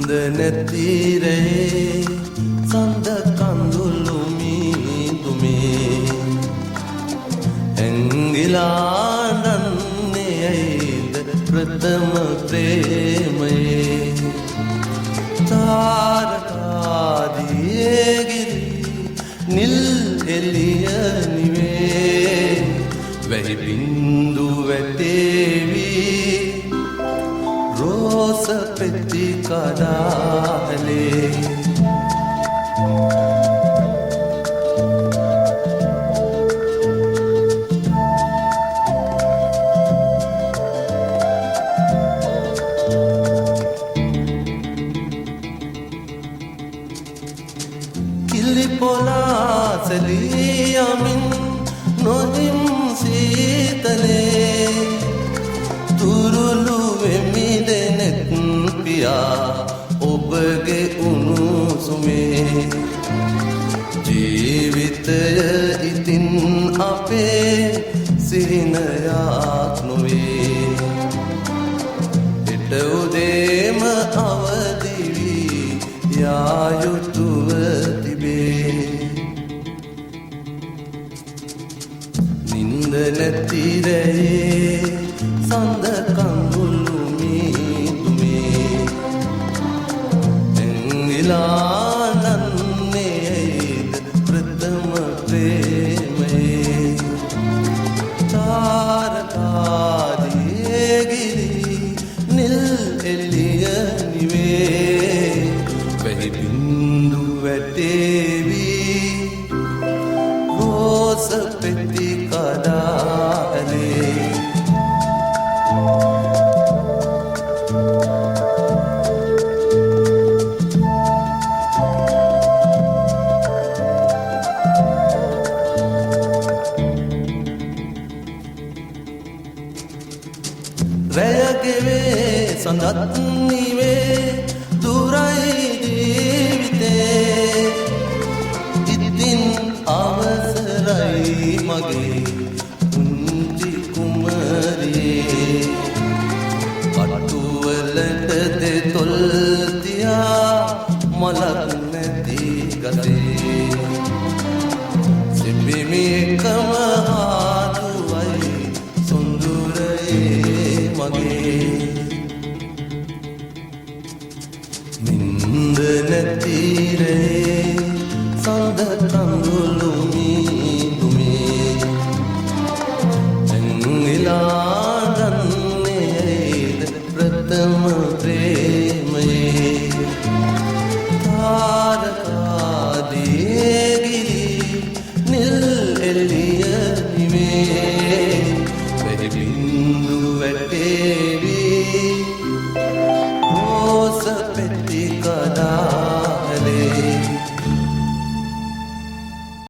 නැතිරේ සඳ කඳුළු මීදුමේ ඇංගිලානන්නේ ඇයිද ප්‍රථම ප්‍රේමයේ තාරකාදියේ ගිරි නිල් එළිය නිවේ වැහි බින්දු වැටේවි රෝස පෙති කඩාලේ කිලිපොලා සැලියමින් නොහිම් සීතලේ තුරුළු වෙමි දෙනෙත් පියා ඔබගේ උණුසුමේ ජීවිතය ඉතින් අපේ සිහිනයක් නොවේ එට උදේම අවදි වී යා යුතුව තිබේ නින්ද නැති රැයේ සඳ කඳුළු මීදුමේ ඇංගිලානන්නේ ඇයිද ප්‍රථම ප්‍රේමයේ තාරකාදියේ ගිරි නිල් එළිය නිවේ වැහි බින්දු වැටේවි රෝස පෙති කඩාලේ රැයගෙවේ සඳත් නිවේ දුරයි ජීවිතේ ඉතින් අවසරයි මගේ පුංචි කුමරියේ කටුවලට දෙතොල් තියා මලක් නැති ගසේ සිඹිමි එකම හාදුවයි සොඳුරයේ මගේ නින්ද නැතිරේ සඳ කඳුළු මීදුමේ ඇංගිලානන්නේ ඇයිද ප්‍රථම ප්‍රේමයේ තාරකාදියේ ගිරි නිල් එළිය නිවේ වැහි බින්දු වැටේවි රෝස පෙති කඩා